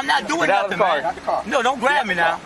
I'm not doing nothing, man. Not the car. No, don't grab me now.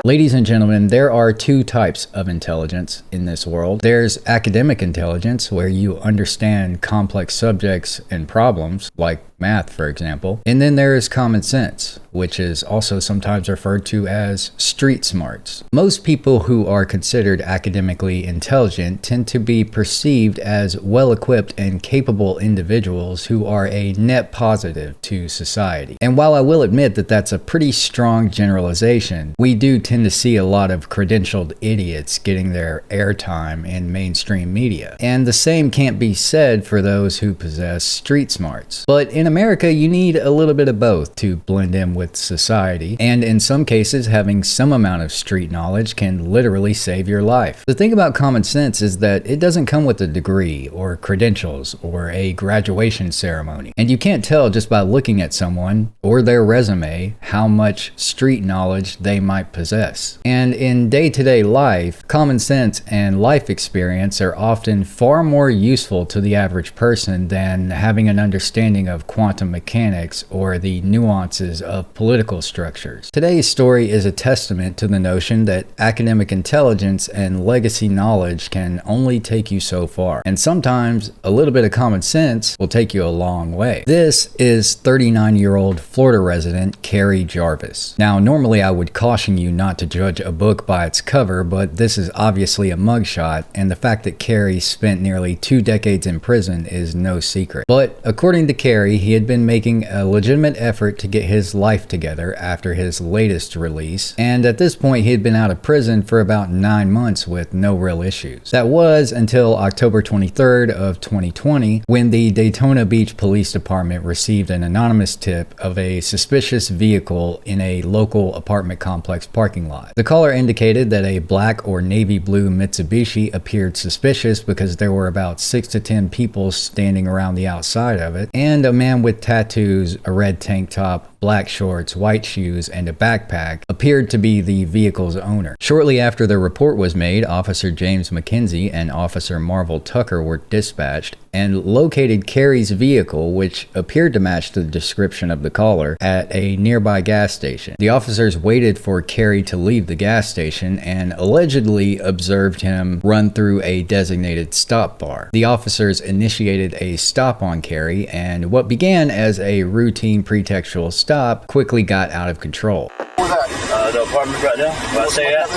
Ladies and gentlemen, there are two types of intelligence in this world. There's academic intelligence, where you understand complex subjects and problems, like math, for example. And then there is common sense, which is also sometimes referred to as street smarts. Most people who are considered academically intelligent tend to be perceived as well-equipped and capable individuals who are a net positive to society. And while I will admit that that's a pretty strong generalization, we do tend to see a lot of credentialed idiots getting their airtime in mainstream media. And the same can't be said for those who possess street smarts. But in America, you need a little bit of both to blend in with society, and in some cases, having some amount of street knowledge can literally save your life. The thing about common sense is that it doesn't come with a degree or credentials or a graduation ceremony, and you can't tell just by looking at someone or their resume how much street knowledge they might possess. And in day-to-day life, common sense and life experience are often far more useful to the average person than having an understanding of quantum mechanics or the nuances of political structures. Today's story is a testament to the notion that academic intelligence and legacy knowledge can only take you so far, and sometimes a little bit of common sense will take you a long way. This is 39-year-old Florida resident Carrie Jarvis. Now, normally I would caution you not to judge a book by its cover, but this is obviously a mugshot, and the fact that Carrie spent nearly 2 decades in prison is no secret. But according to Carrie, he had been making a legitimate effort to get his life together after his latest release, and at this point he had been out of prison for about 9 months with no real issues. That was until October 23rd of 2020, when the Daytona Beach Police Department received an anonymous tip of a suspicious vehicle in a local apartment complex parking lot. The caller indicated that a black or navy blue Mitsubishi appeared suspicious because there were about 6 to 10 people standing around the outside of it, and a man with tattoos, a red tank top, black shorts, white shoes, and a backpack appeared to be the vehicle's owner. Shortly after the report was made, Officer James McKenzie and Officer Marvel Tucker were dispatched and located Carrie's vehicle, which appeared to match the description of the caller, at a nearby gas station. The officers waited for Carrie to leave the gas station and allegedly observed him run through a designated stop bar. The officers initiated a stop on Carrie, and what began as a routine pretextual stop quickly got out of control. Where's that? The apartment right there. Where I stay at?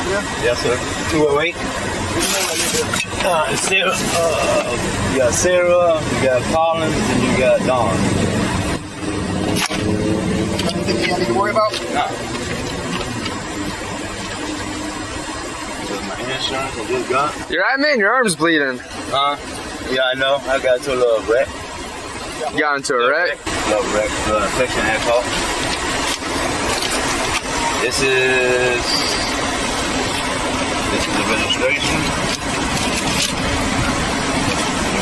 Yes, sir. 208. Sarah, you got Sarah, you got Collins, and you got Dawn. Anything you need to worry about? No. My insurance, I just got. You're right, man. Your arm's bleeding. Yeah, I know. I got into a little wreck. You got into a wreck? Little wreck, infection asshole. This is administration.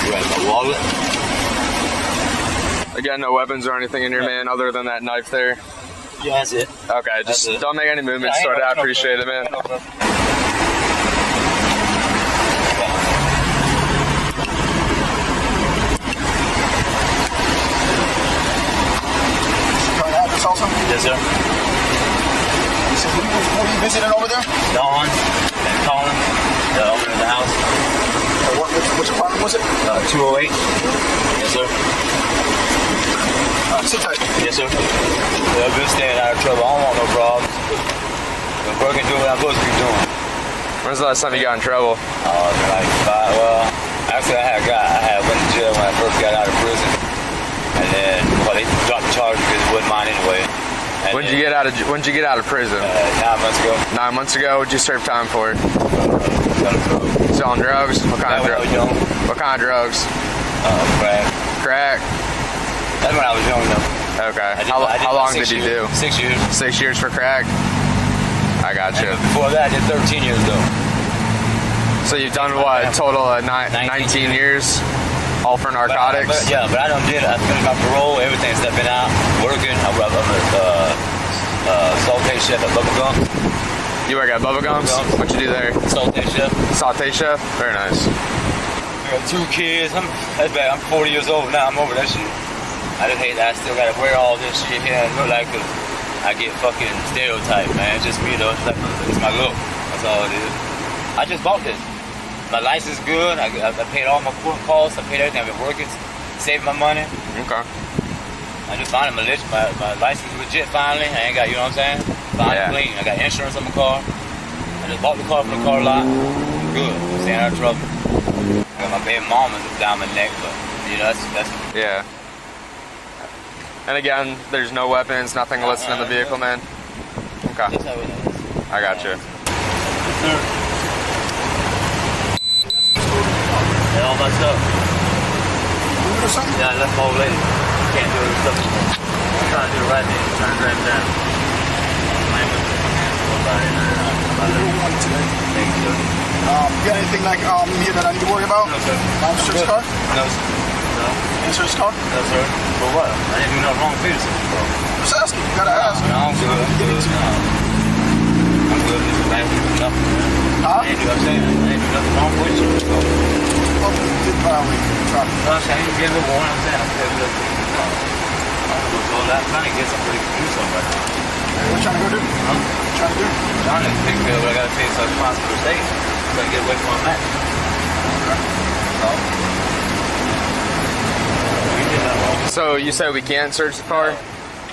Grab my wallet. I got no weapons or anything in your man other than that knife there. Yeah, that's it. Okay, just don't make any movements. Yeah, I appreciate it, man. Also? Yes, sir. Who are you visiting over there? Dawn and Colin, the owner of the house. Which apartment was it? 208. Yes, sir. Sit tight. Yes, sir. Yeah, I've been staying out of trouble. I don't want no problems. I'm working, doing what I'm supposed to be doing. When's the last time you got in trouble? Actually, I went to jail when I first got out of prison. And then, they dropped the charge because it wasn't mine anyway. When'd you get out of prison? 9 months ago. 9 months ago? What'd you serve time for? Selling drugs? What kind of drugs? What kind of drugs? Crack. Crack? That's when I was young, though. Okay. How long did you do? 6 years. 6 years for crack? I got you. Before that, I did 13 years, though. So you've done what? A total of 19 years? All for narcotics? But I done did. I finished my parole, everything's been out, working. I'm a saute chef at Bubba Gum. You work at Bubba Gums? What'd you do there? Saute chef. Saute chef? Very nice. got 2 kids. That's bad. I'm 40 years old now. I'm over that shit. I just hate that I still gotta wear all this shit here and look like I get fucking stereotyped, man. It's just me though. It's my look. That's all it is. I just bought this. My license is good. I paid all my court costs. I paid everything. I've been working, saving my money. Okay. I just finally my license is legit finally. I ain't got, you know what I'm saying? Finally clean. I got insurance on my car. I just bought the car from the car lot. I'm good. I'm staying out of trouble. I got my baby mama down my neck, but you know that's Yeah. And again, there's no weapons, nothing listed in the vehicle, man. Okay. that's how it is. I got you. Yes, sir. Yeah, all my stuff. Or something? Yeah, that's my old lady. Can't do her stuff anymore. I'm trying to do the right thing. I'm trying to drive it down. One today. Thank you, sir. You got anything like here that I need to worry about? No, sir. Officer's car? No, sir. No. Officer's car? No, sir. For what? I didn't do nothing wrong with you, sir. Just asking. You gotta ask. No, I'm good. I'm good. No. I'm good. This is bad. Nothing. Huh? I ain't do what I'm saying. I ain't do nothing wrong with you. So, Well, you did violate traffic. I'm saying, you give it a warning. I'm saying, I'm saying, no. I'm going to go that. I'm trying to get somebody to do something right now. What you trying to go do? Huh? What you trying to do? I'm trying to take care of what I got to take so I can find some mistakes. So I can get away from my match. So, we did nothing wrong. So you said we can't search the car?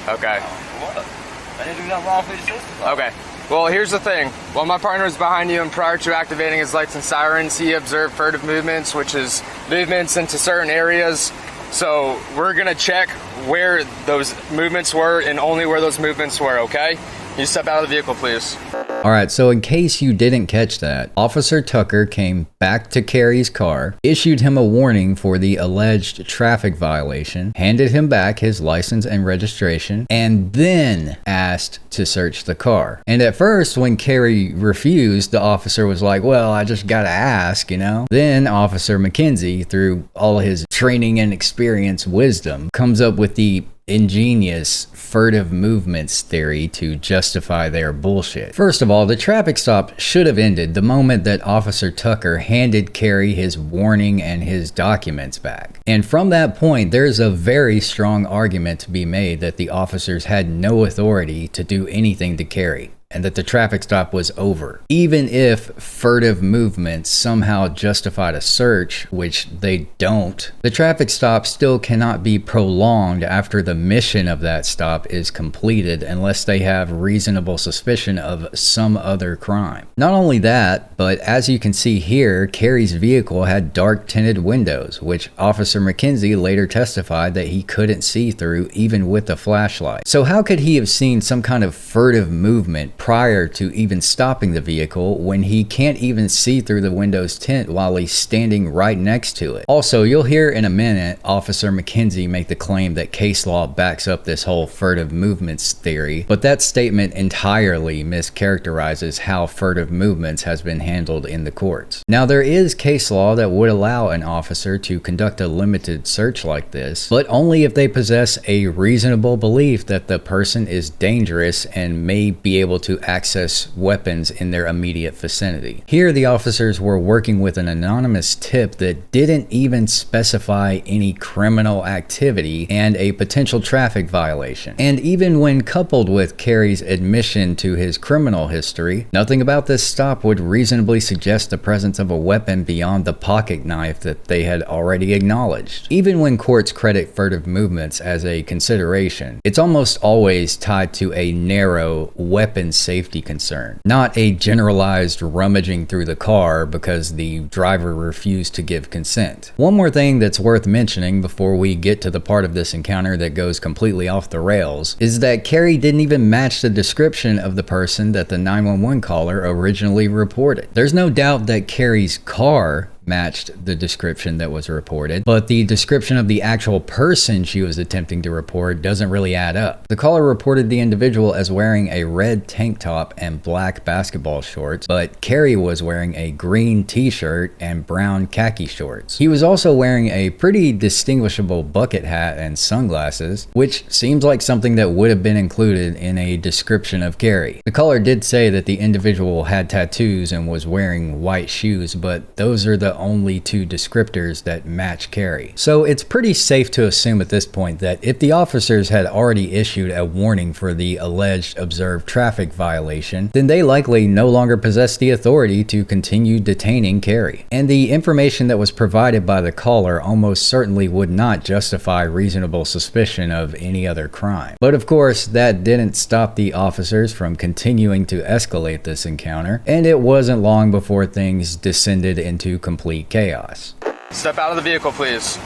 Okay. What? I didn't do nothing wrong with your sister. Okay. Well, here's the thing. While my partner was behind you and prior to activating his lights and sirens, he observed furtive movements, which is movements into certain areas. So we're gonna check where those movements were and only where those movements were, okay? You step out of the vehicle, please. All right, so in case you didn't catch that, Officer Tucker came back to Carey's car, issued him a warning for the alleged traffic violation, handed him back his license and registration, and then asked to search the car. And at first, when Carey refused, the officer was like, well, I just gotta ask, you know? Then Officer McKenzie, through all his training and experience wisdom, comes up with the ingenious furtive movements theory to justify their bullshit. First of all, the traffic stop should have ended the moment that Officer Tucker handed Carey his warning and his documents back. And from that point, there's a very strong argument to be made that the officers had no authority to do anything to Carey, and that the traffic stop was over. Even if furtive movements somehow justified a search, which they don't, the traffic stop still cannot be prolonged after the mission of that stop is completed unless they have reasonable suspicion of some other crime. Not only that, but as you can see here, Carey's vehicle had dark tinted windows, which Officer McKenzie later testified that he couldn't see through even with a flashlight. So how could he have seen some kind of furtive movement prior to even stopping the vehicle when he can't even see through the window's tint while he's standing right next to it? Also, you'll hear in a minute Officer McKenzie make the claim that case law backs up this whole furtive movements theory, but that statement entirely mischaracterizes how furtive movements has been handled in the courts. Now, there is case law that would allow an officer to conduct a limited search like this, but only if they possess a reasonable belief that the person is dangerous and may be able to access weapons in their immediate vicinity. Here, the officers were working with an anonymous tip that didn't even specify any criminal activity and a potential traffic violation. And even when coupled with Carey's admission to his criminal history, nothing about this stop would reasonably suggest the presence of a weapon beyond the pocket knife that they had already acknowledged. Even when courts credit furtive movements as a consideration, it's almost always tied to a narrow weapon safety concern, not a generalized rummaging through the car because the driver refused to give consent. One more thing that's worth mentioning before we get to the part of this encounter that goes completely off the rails is that Carey didn't even match the description of the person that the 911 caller originally reported. There's no doubt that Carey's car matched the description that was reported, but the description of the actual person she was attempting to report doesn't really add up. The caller reported the individual as wearing a red tank top and black basketball shorts, but Carey was wearing a green t-shirt and brown khaki shorts. He was also wearing a pretty distinguishable bucket hat and sunglasses, which seems like something that would have been included in a description of Carey. The caller did say that the individual had tattoos and was wearing white shoes, but those are the only two descriptors that match Carey. So it's pretty safe to assume at this point that if the officers had already issued a warning for the alleged observed traffic violation, then they likely no longer possess the authority to continue detaining Carey. And the information that was provided by the caller almost certainly would not justify reasonable suspicion of any other crime. But of course, that didn't stop the officers from continuing to escalate this encounter, and it wasn't long before things descended into complete chaos. Step out of the vehicle, please.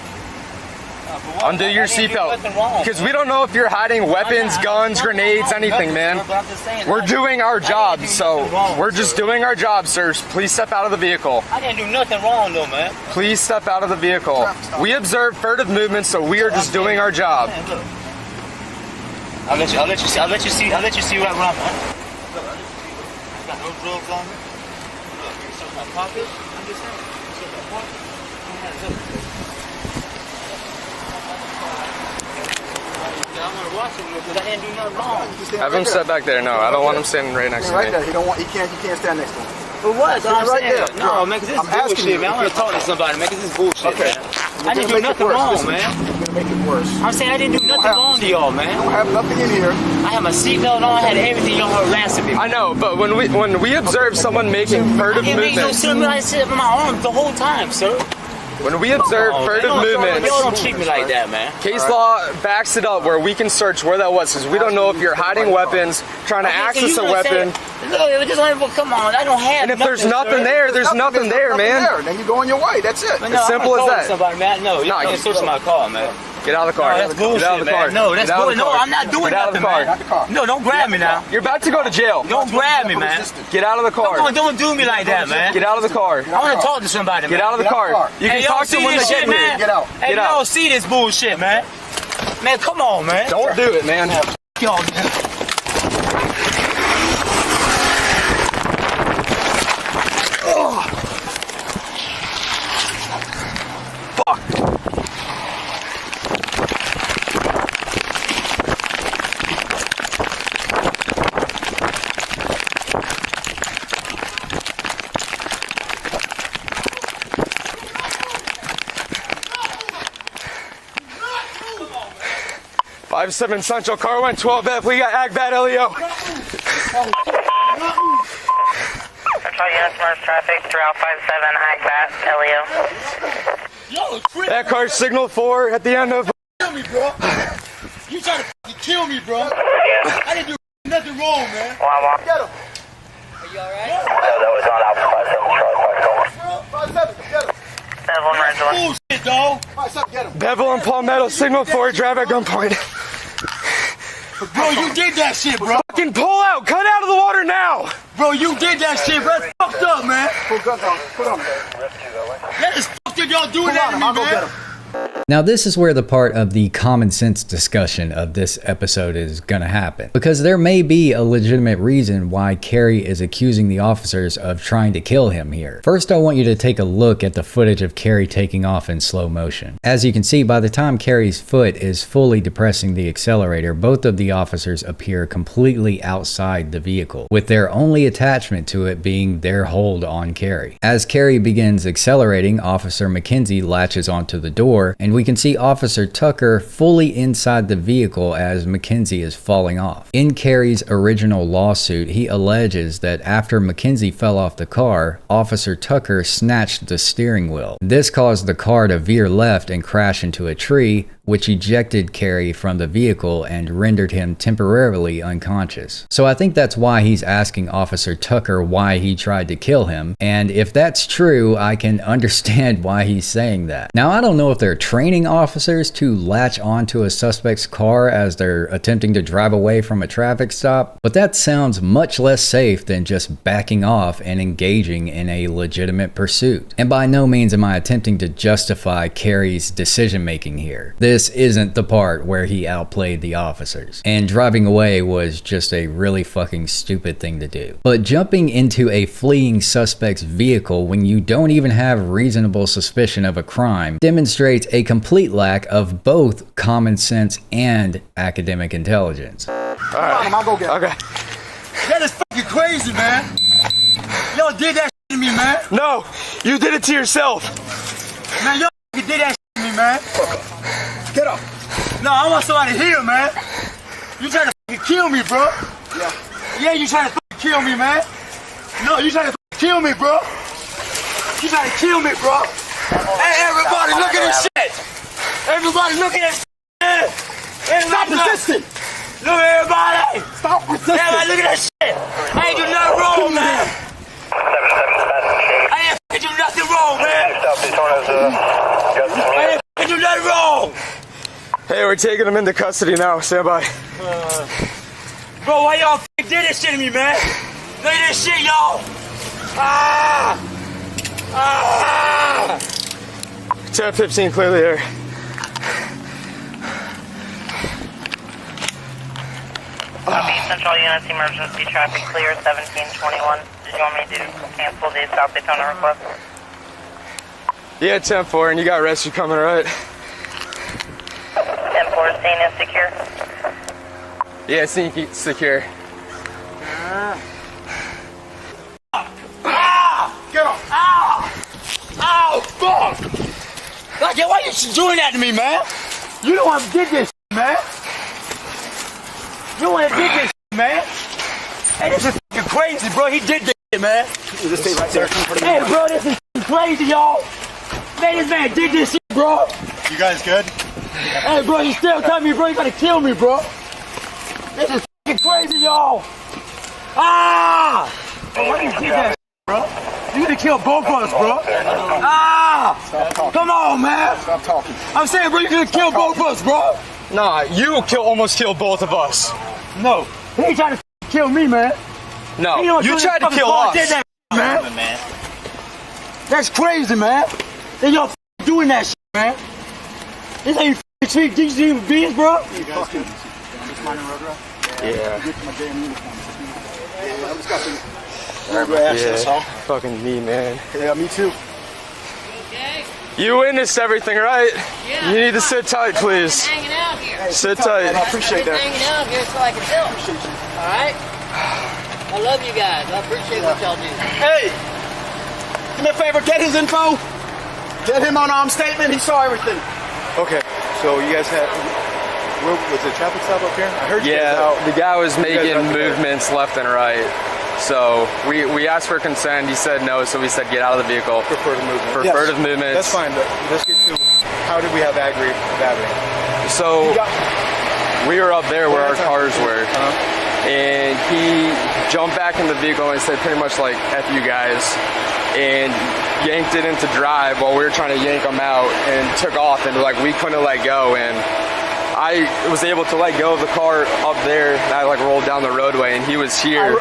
Undo your seatbelt. Because we don't know if you're hiding weapons, guns, grenades, anything, man. We're doing our job, so we're just doing our job, sir. Please step out of the vehicle. I didn't do nothing wrong, though, man. Please step out of the vehicle. We observe furtive movements, so we are just doing our job. I'll let you see right where I'm at. Got no drugs on me. Look, you search my pocket. I'm just saying. You search my pocket. I'm gonna watch him because I didn't do nothing wrong. Have him step back there. No, I don't want him standing right next to Right me. there. He can't stand next to him. For what? I'm right saying. there. No, man, because this is bullshit, man. I want to talk to somebody, man, because this is bullshit, Okay. man. I didn't do nothing wrong, man. You're gonna make it worse. I'm saying I didn't do nothing wrong to y'all, man. I don't have nothing in here. I had my seatbelt on, I had everything, y'all harassing me. I know, but when we observe someone making furtive It makes no movements, sense. I sit up in my arm the whole time, sir. when we observe furtive movements, Y'all don't treat me like that, man. case law backs it up where we can search where that was, because we don't know if you're hiding weapons, trying to access a weapon. Look, come on, I don't have. And if there's nothing there, there's nothing there, man. Then you go on your way. That's it. As simple as that. Somebody, man. No, you No, can't search my car, man. Get out of the car. No, that's bullshit, Get out of the car. man. No, that's Get out of the bullshit. No, car. I'm not doing Get out of the nothing, car. man. No, don't grab me now. You're about to go to jail. Don't grab me, man. Get out of the car. Come on, don't do me like that, man. Get out of the car. I want to talk to somebody, man. Get out of the car. You Hey, can y'all talk to see them when they this get shit, here. man? Get out. Hey, Get out. y'all see this bullshit, man? Man, come on, man. Don't do it, man. Y'all, man. Fuck. 5-7 Central, car 112F. We got ag bad LEO. Central Units Merge traffic throughout 57 Agbat LEO. That car signal 4 at the end of. Kill me, bro. You trying to fucking kill me, bro. I didn't do nothing wrong, man. Get him. That was on Alpha 57 Get him. Bevel Angela. Bullshit, dog. 5-7, get him. Bevel and Palmetto, signal 4, drive at gunpoint. Bro, you did that shit, bro. Fucking pull out, cut out of the water now. Bro, you did that shit, bro. That's fucked up, man. Put guns on. Put on. That is fucked up. Y'all doing that to me, I'll go get him. Now this is where the part of the common sense discussion of this episode is gonna happen, because there may be a legitimate reason why Carey is accusing the officers of trying to kill him here. First, I want you to take a look at the footage of Carey taking off in slow motion. As you can see, by the time Carey's foot is fully depressing the accelerator, both of the officers appear completely outside the vehicle, with their only attachment to it being their hold on Carey. As Carey begins accelerating, Officer McKenzie latches onto the door, and we can see Officer Tucker fully inside the vehicle as McKenzie is falling off. In Carey's original lawsuit, he alleges that after McKenzie fell off the car, Officer Tucker snatched the steering wheel. This caused the car to veer left and crash into a tree, which ejected Carey from the vehicle and rendered him temporarily unconscious. So I think that's why he's asking Officer Tucker why he tried to kill him, and if that's true, I can understand why he's saying that. Now, I don't know if they're training officers to latch onto a suspect's car as they're attempting to drive away from a traffic stop, but that sounds much less safe than just backing off and engaging in a legitimate pursuit. And by no means am I attempting to justify Carey's decision making here. This isn't the part where he outplayed the officers, and driving away was just a really fucking stupid thing to do. But jumping into a fleeing suspect's vehicle when you don't even have reasonable suspicion of a crime demonstrates a complete lack of both common sense and academic intelligence. Alright. I'll go get him. Okay. That is fucking crazy, man. Y'all did that shit to me, man. No, you did it to yourself. Man, you did that to me, man. Get up. No, I want somebody here, man. You trying to kill me, bro. Yeah, you trying to kill me, man. No, you trying to kill me, bro. You trying to kill me, bro. Hey, everybody, look at this shit. Everybody, look at this shit. Stop resisting. Look at everybody. Stop resisting. Everybody, look at that shit. I ain't do nothing wrong, man. I ain't do nothing wrong, man. I ain't do nothing wrong. Hey, we're taking him into custody now. Stand by. Bro, why y'all did this shit to me, man? Look at this shit, y'all. Ah! Ah! 10:15, clearly here. Copy, Central Units, emergency traffic clear, 1721. Did you want me to cancel the South Daytona request? Yeah, 10-4, and you got rescue coming, right? 10-4, scene is secure. Yeah, scene secure. Get up! Ow! Ow! Fuck! Like, why you doing that to me, man? You the one who did this, man. You the one who did this, man. Hey, this is fucking crazy, bro. He did this shit, man. Just stay right there. Hey, bro, this is crazy, y'all. Man, this man did this shit, bro. You guys good? Hey, bro, you still telling me, bro, you gotta kill me, bro. This is fucking crazy, y'all. Ah! Oh, why you did that, bro? You need to kill both of us, bro. Ah! Come on, man. Stop talking. I'm saying, bro, you need to kill both of us, bro. Nah, you almost killed both of us. No, he ain't trying to kill me, man. No, He don't you do tried this to kill fucking us. did that, man. That's crazy, man. They y'all doing that shit, man. This ain't treat these human beings, bro. You guys good? Just minding road route? Yeah. Get my damn uniform. Yeah, I'm just got some Yeah, fucking me, man. Yeah, me too. You witnessed everything, right? Yeah. You need to sit tight, please. Hanging out here. Sit tight. I appreciate that. Hanging out here so I can help. All right. I love you guys. I appreciate what y'all do. Hey, do me a favor, get his info. Get him on arm statement. He saw everything. Okay, so you guys had, was it a traffic stop up here? I heard you guys Yeah, out. the guy was making out there. movements left and right. So we asked for consent. He said no, so we said get out of the vehicle. Further movement. Furtive movements. That's fine, but let's get to how did we have battery? So we were up there where our cars were. And he jumped back in the vehicle and said pretty much like, F you guys, and yanked it into drive while we were trying to yank him out, and took off, and like we couldn't let go, and I was able to let go of the car up there, and I like rolled down the roadway, and he was here.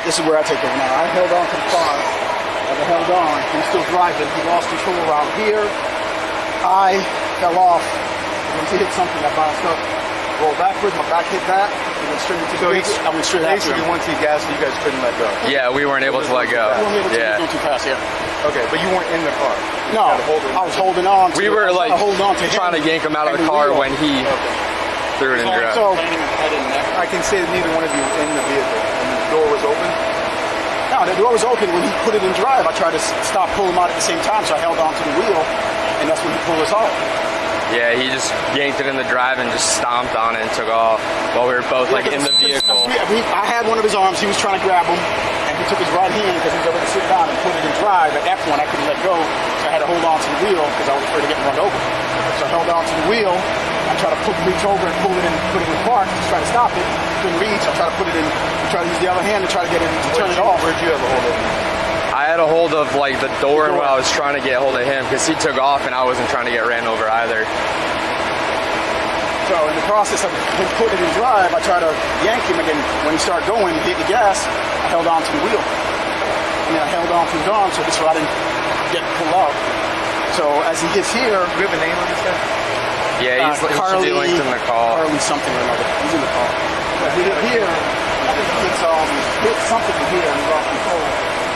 This is where I take over now. I held on to the car. I held on. He was still driving. He lost control around here. I fell off. Once he hit something, I bounced up. Rolled backwards. My back hit that. He went straight into the ditch. I went straight after him. Basically, once he gassed, you guys couldn't let go. Yeah, we weren't able to let go. We weren't able to Yeah. go too fast, yeah. Okay, but you weren't in the car. No, I was holding on to We were like hold on to trying to him yank him out of and the car wheel. when he threw it in drive. So, I can say that neither one of you were in the vehicle when the door was open. no, the door was open. When he put it in drive, I tried to stop, pull him out at the same time, so I held on to the wheel, and that's when he pulled us off. Yeah, he just yanked it in the drive and just stomped on it and took off while we were both like in the vehicle. I had one of his arms. He was trying to grab him, and he took his right hand because he was able to sit down and put it in drive. At that point, I couldn't let go, so I had to hold on to the wheel because I was afraid of getting run over. So I held on to the wheel. I tried to reach over and pull it in, put it in park, just try to stop it. Couldn't reach. I tried to put it in. I tried to use the other hand to try to get it to turn it off. Where'd you have a hold of it? I had a hold of like the door when I was trying to get hold of him because he took off and I wasn't trying to get ran over either. So in the process of him putting it in drive, I tried to yank him again. When he started going, hit the gas, I held on to the wheel. And then I held on to his arm so this way I didn't get pulled out. So as he gets here, Do we have a name on this guy? Yeah, he should be linked in the call. Carly something or another. He's in the car. But he hit here, I think he hit something from here and he lost control.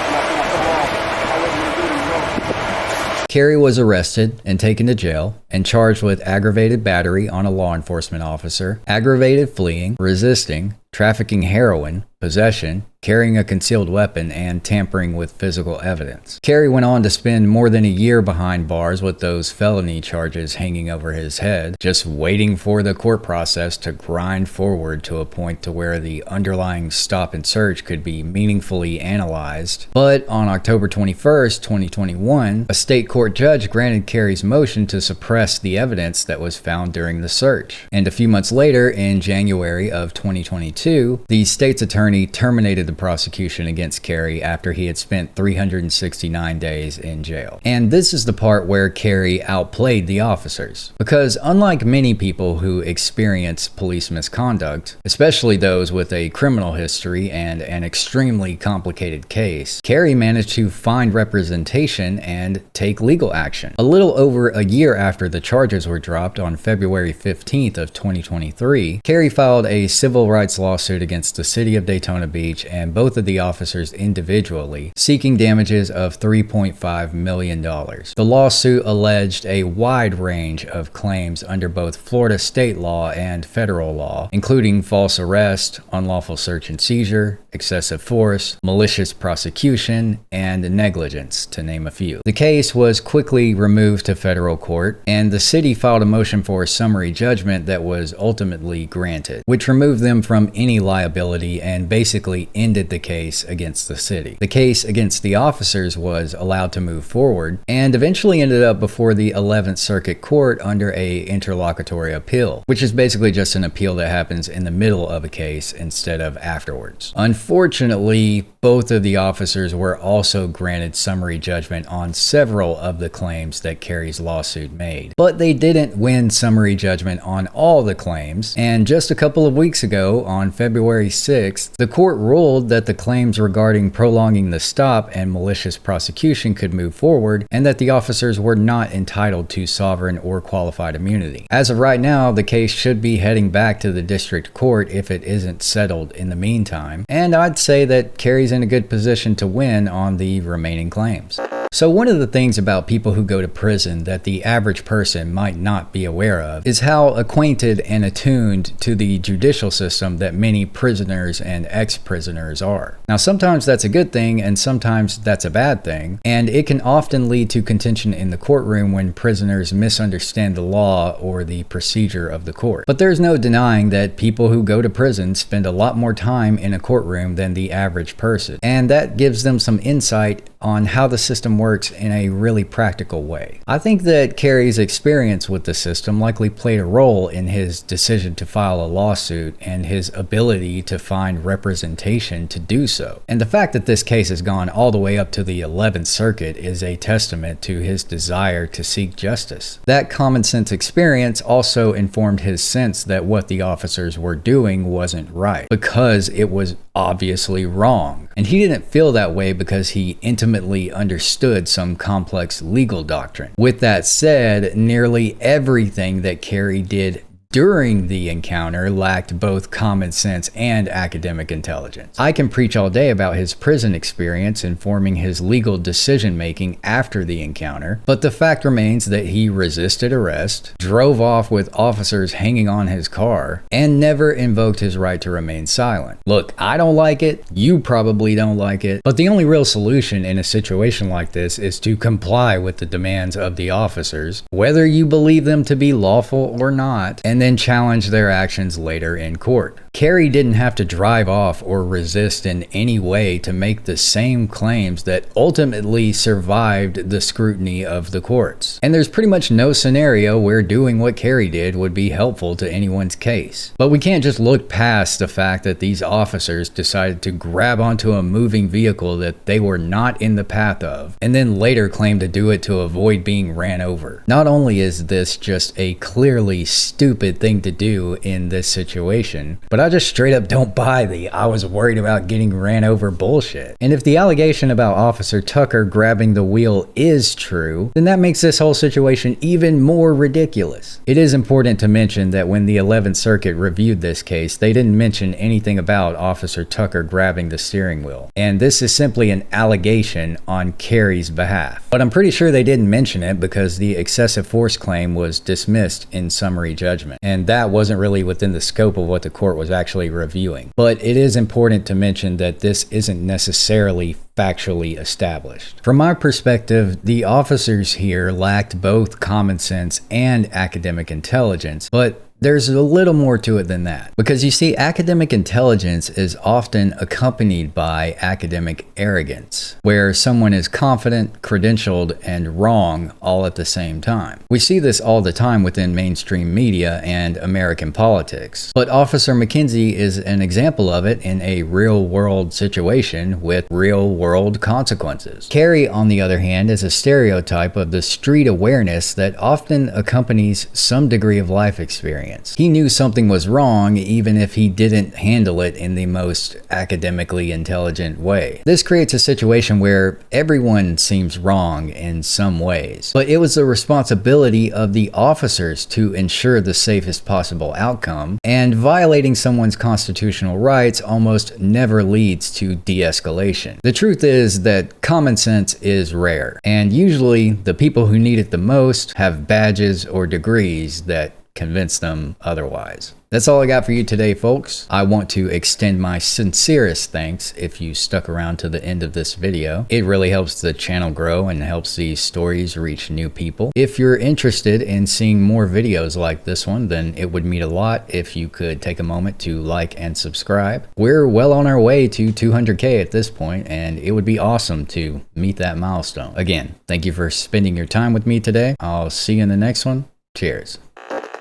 And I think I fell off. I wasn't going to do it in the road. Kerry was arrested and taken to jail and charged with aggravated battery on a law enforcement officer, aggravated fleeing, resisting, trafficking heroin, possession, carrying a concealed weapon, and tampering with physical evidence. Carey went on to spend more than a year behind bars with those felony charges hanging over his head, just waiting for the court process to grind forward to a point to where the underlying stop and search could be meaningfully analyzed. But on October 21st, 2021, a state court judge granted Carey's motion to suppress the evidence that was found during the search. And a few months later, in January of 2022, the state's attorney terminated the prosecution against Carey after he had spent 369 days in jail. And this is the part where Carey outplayed the officers. Because unlike many people who experience police misconduct, especially those with a criminal history and an extremely complicated case, Carey managed to find representation and take legal action. A little over a year after the charges were dropped on February 15th of 2023, Carey filed a civil rights lawsuit against the city of Daytona Beach and both of the officers individually, seeking damages of $3.5 million. The lawsuit alleged a wide range of claims under both Florida state law and federal law, including false arrest, unlawful search and seizure, excessive force, malicious prosecution, and negligence, to name a few. The case was quickly removed to federal court, and the city filed a motion for summary judgment that was ultimately granted, which removed them from any liability and basically ended the case against the city. The case against the officers was allowed to move forward and eventually ended up before the 11th Circuit Court under a interlocutory appeal, which is basically just an appeal that happens in the middle of a case instead of afterwards. Unfortunately, both of the officers were also granted summary judgment on several of the claims that Carey's lawsuit made, but they didn't win summary judgment on all the claims, and just a couple of weeks ago, on February 6th, the court ruled that the claims regarding prolonging the stop and malicious prosecution could move forward, and that the officers were not entitled to sovereign or qualified immunity. As of right now, the case should be heading back to the district court if it isn't settled in the meantime, and I'd say that Carey's in a good position to win on the remaining claims. So one of the things about people who go to prison that the average person might not be aware of is how acquainted and attuned to the judicial system that many prisoners and ex-prisoners are. Now sometimes that's a good thing and sometimes that's a bad thing, and it can often lead to contention in the courtroom when prisoners misunderstand the law or the procedure of the court. But there's no denying that people who go to prison spend a lot more time in a courtroom than the average person, and that gives them some insight on how the system works in a really practical way. I think that Carey's experience with the system likely played a role in his decision to file a lawsuit and his ability to find representation to do so. And the fact that this case has gone all the way up to the 11th Circuit is a testament to his desire to seek justice. That common sense experience also informed his sense that what the officers were doing wasn't right, because it was obviously wrong. And he didn't feel that way because he intimately understood some complex legal doctrine. With that said, nearly everything that Carey did during the encounter lacked both common sense and academic intelligence. I can preach all day about his prison experience informing his legal decision-making after the encounter, but the fact remains that he resisted arrest, drove off with officers hanging on his car, and never invoked his right to remain silent. Look, I don't like it, you probably don't like it, but the only real solution in a situation like this is to comply with the demands of the officers, whether you believe them to be lawful or not, and then challenge their actions later in court. Carey didn't have to drive off or resist in any way to make the same claims that ultimately survived the scrutiny of the courts. And there's pretty much no scenario where doing what Carey did would be helpful to anyone's case. But we can't just look past the fact that these officers decided to grab onto a moving vehicle that they were not in the path of, and then later claim to do it to avoid being ran over. Not only is this just a clearly stupid thing to do in this situation, but I just straight up don't buy the "I was worried about getting ran over" bullshit. And if the allegation about Officer Tucker grabbing the wheel is true, then that makes this whole situation even more ridiculous. It is important to mention that when the 11th Circuit reviewed this case, they didn't mention anything about Officer Tucker grabbing the steering wheel. And this is simply an allegation on Carey's behalf. But I'm pretty sure they didn't mention it because the excessive force claim was dismissed in summary judgment. incident, and that wasn't really within the scope of what the court was actually reviewing. But it is important to mention that this isn't necessarily factually established. From my perspective, the officers here lacked both common sense and academic intelligence, but there's a little more to it than that. Because you see, academic intelligence is often accompanied by academic arrogance, where someone is confident, credentialed, and wrong all at the same time. We see this all the time within mainstream media and American politics. But Officer McKenzie is an example of it in a real-world situation with real-world consequences. Carey, on the other hand, is a stereotype of the street awareness that often accompanies some degree of life experience. He knew something was wrong even if he didn't handle it in the most academically intelligent way. This creates a situation where everyone seems wrong in some ways, but it was the responsibility of the officers to ensure the safest possible outcome, and violating someone's constitutional rights almost never leads to de-escalation. The truth is that common sense is rare, and usually the people who need it the most have badges or degrees that convince them otherwise. That's all I got for you today, folks. I want to extend my sincerest thanks if you stuck around to the end of this video. It really helps the channel grow and helps these stories reach new people. If you're interested in seeing more videos like this one, then it would mean a lot if you could take a moment to like and subscribe. We're well on our way to 200K at this point, and it would be awesome to meet that milestone. Again, thank you for spending your time with me today. I'll see you in the next one. Cheers.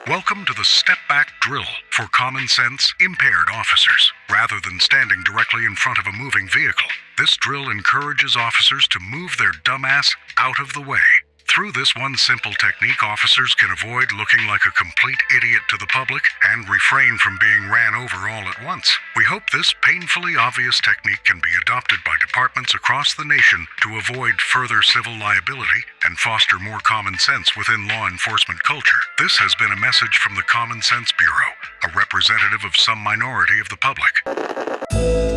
Welcome to the Step Back Drill for common sense, impaired officers. Rather than standing directly in front of a moving vehicle, this drill encourages officers to move their dumbass out of the way. Through this one simple technique, officers can avoid looking like a complete idiot to the public and refrain from being ran over all at once. We hope this painfully obvious technique can be adopted by departments across the nation to avoid further civil liability and foster more common sense within law enforcement culture. This has been a message from the Common Sense Bureau, a representative of some minority of the public.